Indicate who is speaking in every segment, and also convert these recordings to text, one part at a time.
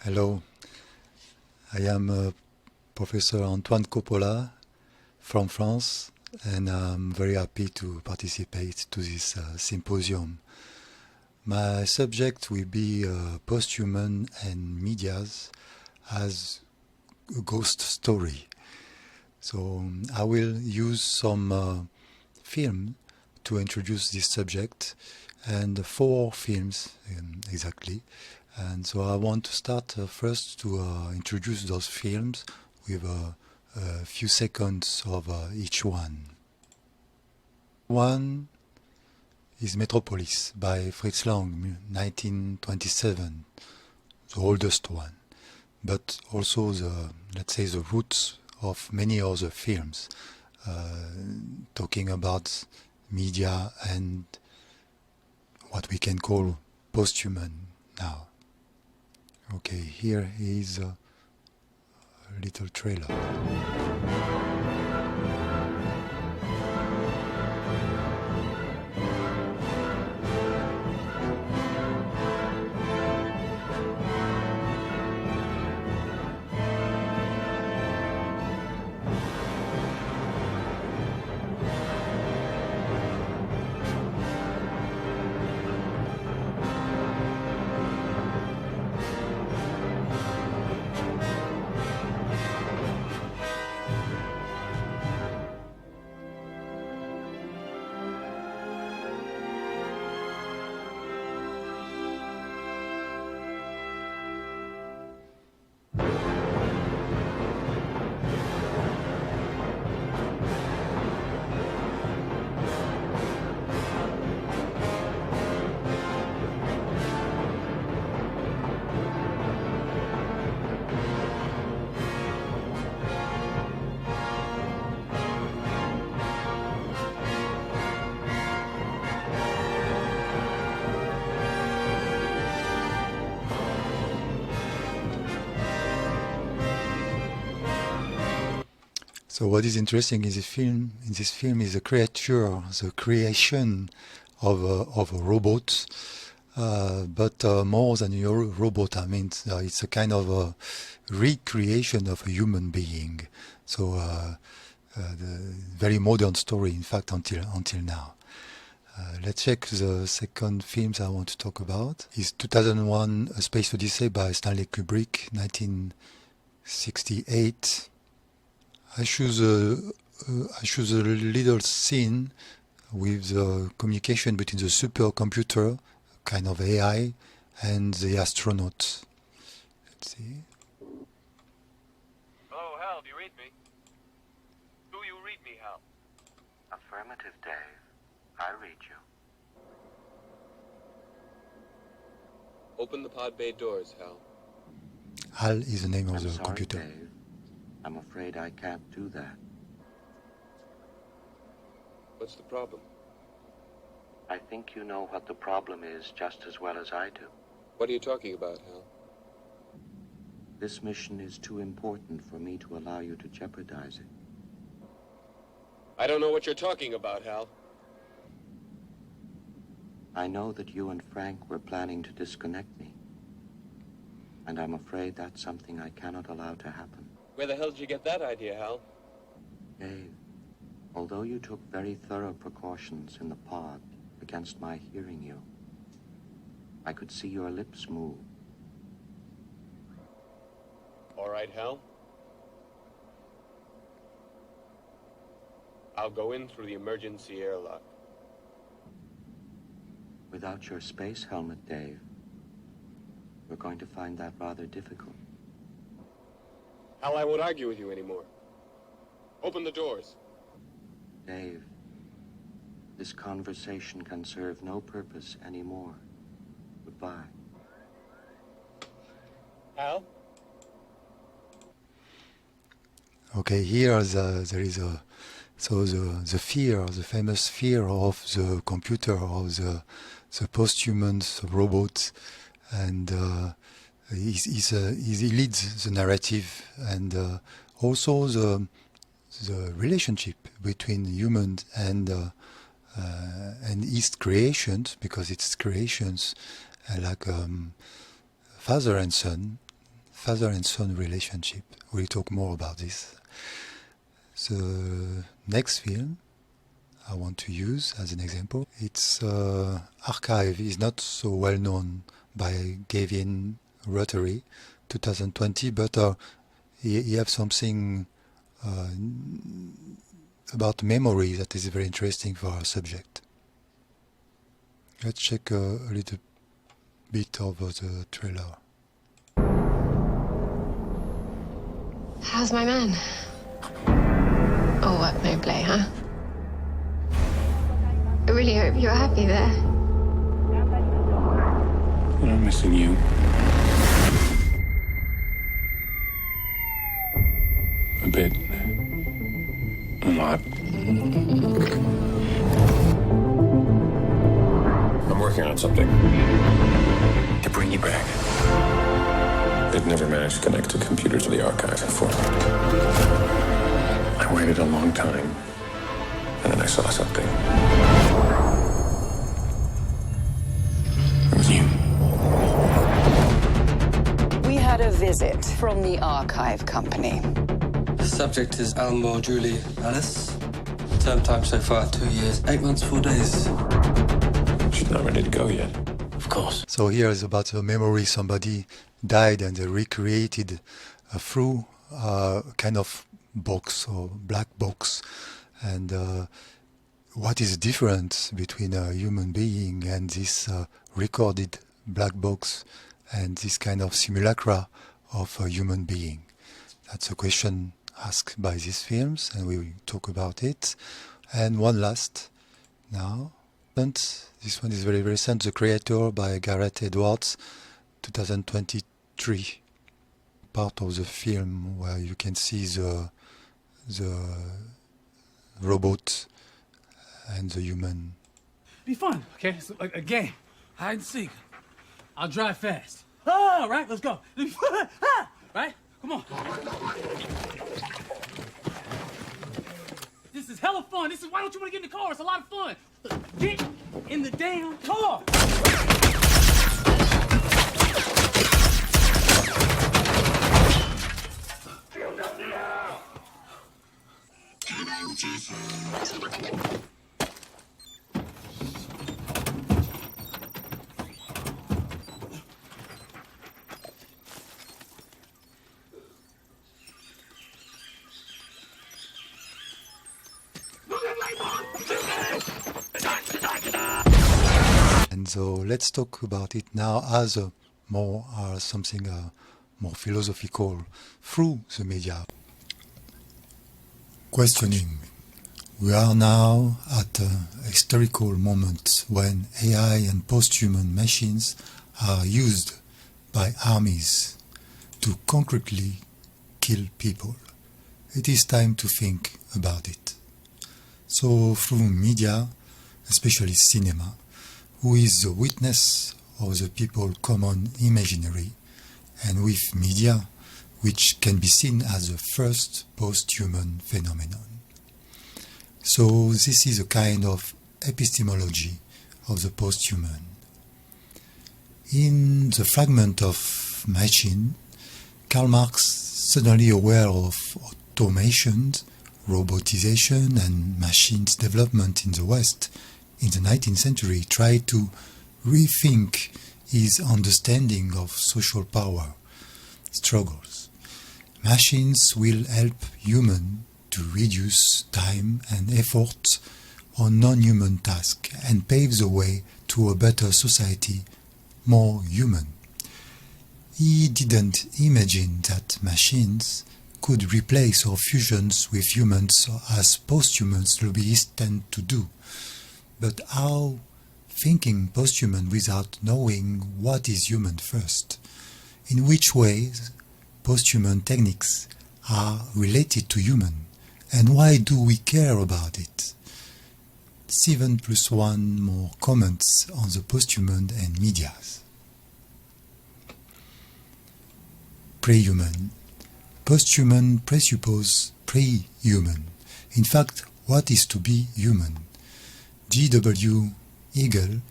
Speaker 1: Hello, I am Professor Antoine Coppola from France, and I'm very happy to participate to this symposium. My subject will be post-human and medias as a ghost story. So I will use some film to introduce this subject, and 4 films exactly. And so I want to start first to introduce those films with a few seconds of each one. One is Metropolis by Fritz Lang, 1927, the oldest one, but also the, let's say, the roots of many other films, talking about media and what we can call post-human now. Okay, here is a little trailer. So what is interesting in this film is the creation of a robot, but more than a robot. I mean, it's a kind of a recreation of a human being. So the very modern story, in fact, until now. Let's check the second films I want to talk about. Is 2001: A Space Odyssey by Stanley Kubrick, 1968. I choose a little scene with the communication between the supercomputer, kind of AI, and the astronaut. Let's see.
Speaker 2: Hello, Hal, do you read me? Do you read me, Hal?
Speaker 3: Affirmative, Dave. I read you.
Speaker 2: Open the pod bay doors, Hal.
Speaker 1: Hal is the name of the
Speaker 3: sorry,
Speaker 1: computer.
Speaker 3: Dave. I'm afraid I can't do that.
Speaker 2: What's the problem?
Speaker 3: I think you know what the problem is just as well as I do.
Speaker 2: What are you talking about, Hal?
Speaker 3: This mission is too important for me to allow you to jeopardize it.
Speaker 2: I don't know what you're talking about, Hal.
Speaker 3: I know that you and Frank were planning to disconnect me, and I'm afraid that's something I cannot allow to happen.
Speaker 2: Where the hell did you get that idea, Hal?
Speaker 3: Dave, although you took very thorough precautions in the pod against my hearing you, I could see your lips move.
Speaker 2: All right, Hal. I'll go in through the emergency airlock.
Speaker 3: Without your space helmet, Dave, we're going to find that rather difficult.
Speaker 2: Hal, I won't argue with you anymore. Open the doors.
Speaker 3: Dave, this conversation can serve no purpose anymore. Goodbye.
Speaker 2: Hal?
Speaker 1: Okay, here there is a the fear, the famous fear of the computer, of the post-humans, the robots, and he leads the narrative, and also the relationship between humans and his creations, because it's creations like father and son, father and son relationship. We'll talk more about this. The next film I want to use as an example, its archive is not so well known by Gavin Rotary, 2020, but he have something about memory that is very interesting for our subject. Let's check a little bit of the trailer.
Speaker 4: How's my man? All work, no play, huh? I really hope you're happy there.
Speaker 5: And I'm missing you. A bit. A lot. I'm working on something to bring you back. They'd never managed to connect a computer to the archive before. I waited a long time, and then I saw something. It was you.
Speaker 6: We had a visit from the archive company.
Speaker 7: The subject is Almore Julie Alice. Term time so far, 2 years, 8 months, 4 days.
Speaker 5: She's not ready to go yet.
Speaker 7: Of course.
Speaker 1: So here is about a memory. Somebody died and they recreated through a kind of box or black box. And what is the difference between a human being and this recorded black box and this kind of simulacra of a human being? That's a question asked by these films, and we will talk about it. And one last now. This one is very recent, The Creator by Gareth Edwards, 2023. Part of the film where you can see the robot and the human.
Speaker 8: Be fun, okay? It's like a game. Hide and seek. I'll drive fast. All right, let's go. Right? Come on. This is hella fun. Why don't you want to get in the car? It's a lot of fun. Get in the damn car.
Speaker 1: And so let's talk about it now as something more philosophical through the media. Questioning. We are now at a historical moment when AI and post-human machines are used by armies to concretely kill people. It is time to think about it. So through media, especially cinema, who is the witness of the people's common imaginary, and with media, which can be seen as the first post-human phenomenon. So this is a kind of epistemology of the post-human. In the fragment of Machine, Karl Marx, suddenly aware of automation, robotization and machines development in the West in the 19th century, tried to rethink his understanding of social power struggles. Machines will help humans to reduce time and effort on non-human tasks and pave the way to a better society, more human. He didn't imagine that machines could replace or fusions with humans as post-humans lobbyists tend to do. But how thinking post-human without knowing what is human first? In which ways post-human techniques are related to human? And why do we care about it? 7+1 more comments on the post-human and medias. Pre-human. Post-human presuppose pre-human. In fact, what is to be human? G.W. Hegel,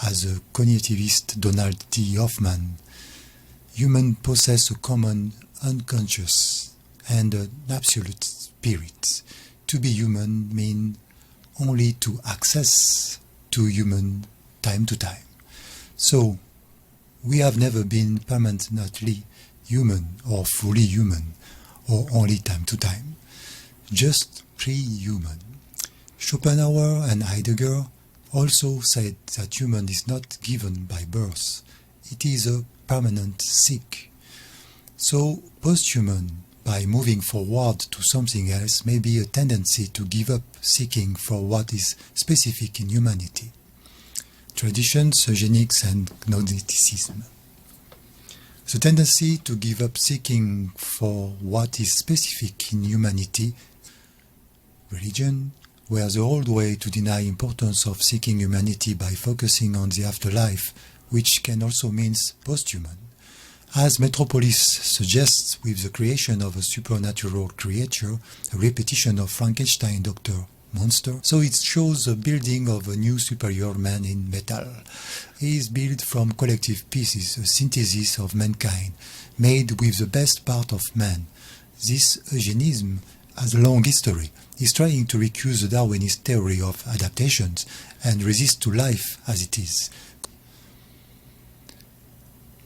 Speaker 1: as a cognitivist Donald T. Hoffman, humans possess a common unconscious and an absolute spirit. To be human means only to access to human time to time. So, we have never been permanently human or fully human or only time to time, just pre-human. Schopenhauer and Heidegger also said that human is not given by birth, it is a permanent seek. So, post-human, by moving forward to something else, may be a tendency to give up seeking for what is specific in humanity. Traditions, eugenics, and Gnosticism. The tendency to give up seeking for what is specific in humanity, religion, were the old way to deny importance of seeking humanity by focusing on the afterlife, which can also mean post-human. As Metropolis suggests with the creation of a supernatural creature, a repetition of Frankenstein Dr. Monster, so it shows the building of a new superior man in metal. He is built from collective pieces, a synthesis of mankind, made with the best part of man. This eugenism has a long history. Is trying to recuse the Darwinist theory of adaptations and resist to life as it is.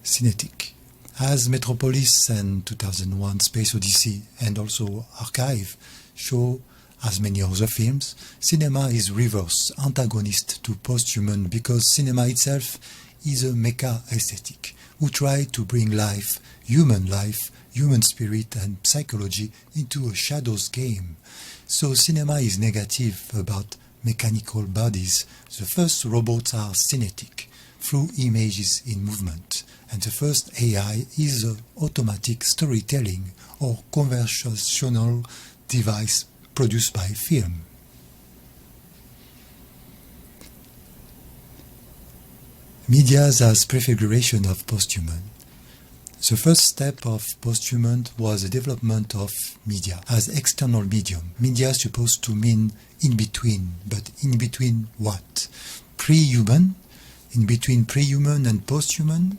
Speaker 1: Cinetic. As Metropolis and 2001 Space Odyssey and also Archive show, as many other films, cinema is reverse antagonist to post-human because cinema itself is a mecha aesthetic who try to bring life, human spirit and psychology into a shadows game. So cinema is negative about mechanical bodies. The first robots are cinetic, through images in movement, and the first AI is automatic storytelling or conversational device produced by film. Medias as prefiguration of posthuman. The first step of posthuman was the development of media as external medium. Media is supposed to mean in between, but in between what? Pre-human? In between pre-human and post-human?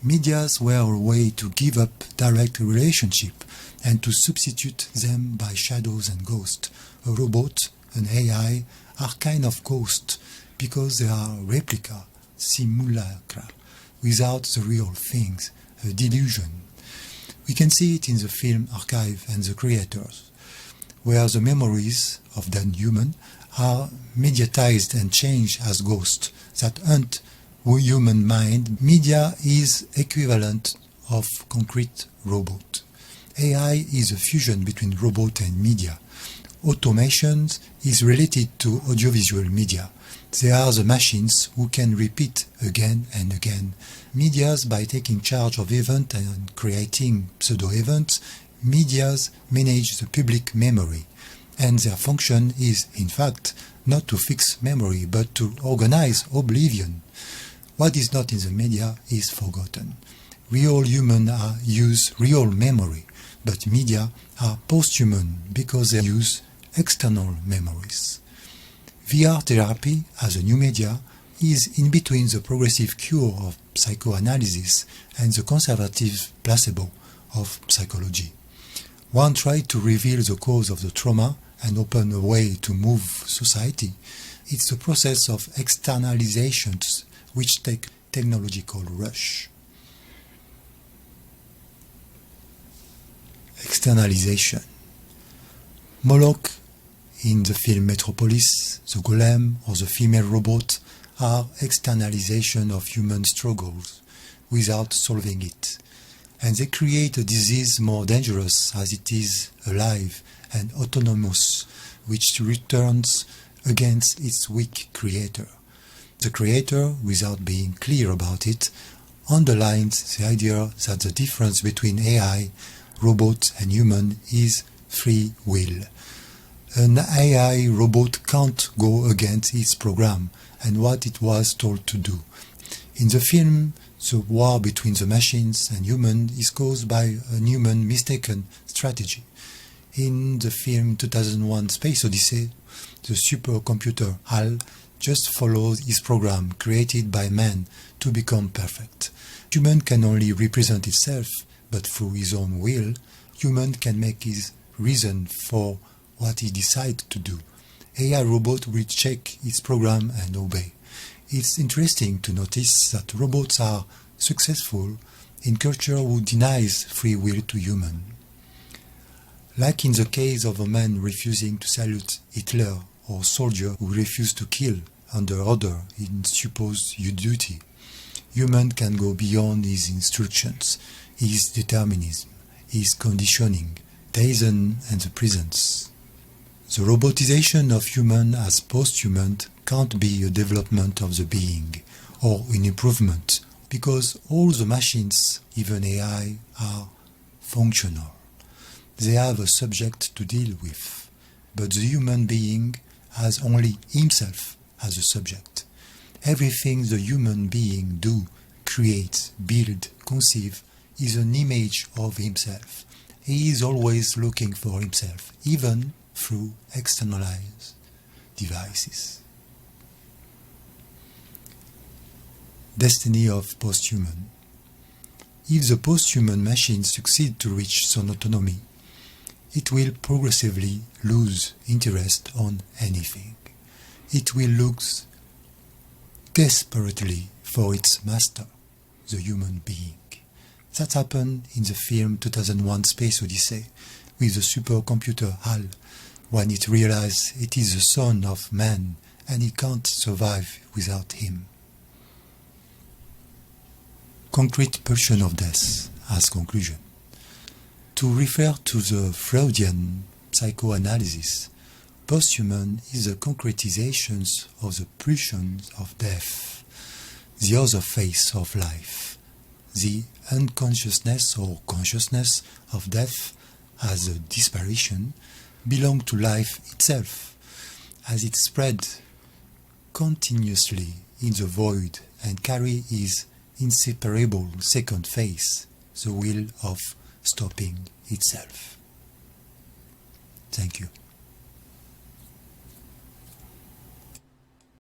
Speaker 1: Medias were a way to give up direct relationship and to substitute them by shadows and ghosts. A robot, an AI, are kind of ghosts because they are replica, simulacra, without the real things, a delusion. We can see it in the film Archive and the Creators, where the memories of the human are mediatized and changed as ghosts that hunt human mind. Media is equivalent of concrete robot. AI is a fusion between robot and media. Automation is related to audiovisual media. They are the machines who can repeat again and again. Medias, by taking charge of events and creating pseudo-events, medias manage the public memory. And their function is, in fact, not to fix memory, but to organize oblivion. What is not in the media is forgotten. Real humans use real memory, but media are post-human because they use external memories. VR therapy as a new media is in between the progressive cure of psychoanalysis and the conservative placebo of psychology. One tried to reveal the cause of the trauma and open a way to move society. It's the process of externalizations which take technological rush. Externalization. Moloch in the film Metropolis, the golem or the female robot are externalization of human struggles without solving it. And they create a disease more dangerous as it is alive and autonomous, which returns against its weak creator. The creator, without being clear about it, underlines the idea that the difference between AI, robot and human is free will. An AI robot can't go against its program and what it was told to do. In the film, the war between the machines and humans is caused by a human mistaken strategy. In the film 2001 Space Odyssey, the supercomputer HAL just follows his program created by man to become perfect. Human can only represent itself, but through his own will, human can make his reason for what he decides to do. AI robot will check its program and obey. It's interesting to notice that robots are successful in culture who denies free will to human. Like in the case of a man refusing to salute Hitler or soldier who refused to kill under order in supposed duty, human can go beyond his instructions, his determinism, his conditioning, deism and the presence. The robotization of human as post-human can't be a development of the being or an improvement, because all the machines, even AI, are functional. They have a subject to deal with, but the human being has only himself as a subject. Everything the human being do, create, build, conceive is an image of himself. He is always looking for himself, even through externalized devices. Destiny of posthuman. If the posthuman machine succeeds to reach some autonomy, it will progressively lose interest on anything. It will look desperately for its master, the human being. That happened in the film 2001 Space Odyssey with the supercomputer HAL, when it realized it is the son of man and he can't survive without him. Concrete pulsion of death as conclusion. To refer to the Freudian psychoanalysis, posthuman is the concretization of the pulsion of death, the other face of life, the unconsciousness or consciousness of death as a disparition belong to life itself, as it spread continuously in the void and carry its inseparable second phase, the will of stopping itself. Thank you.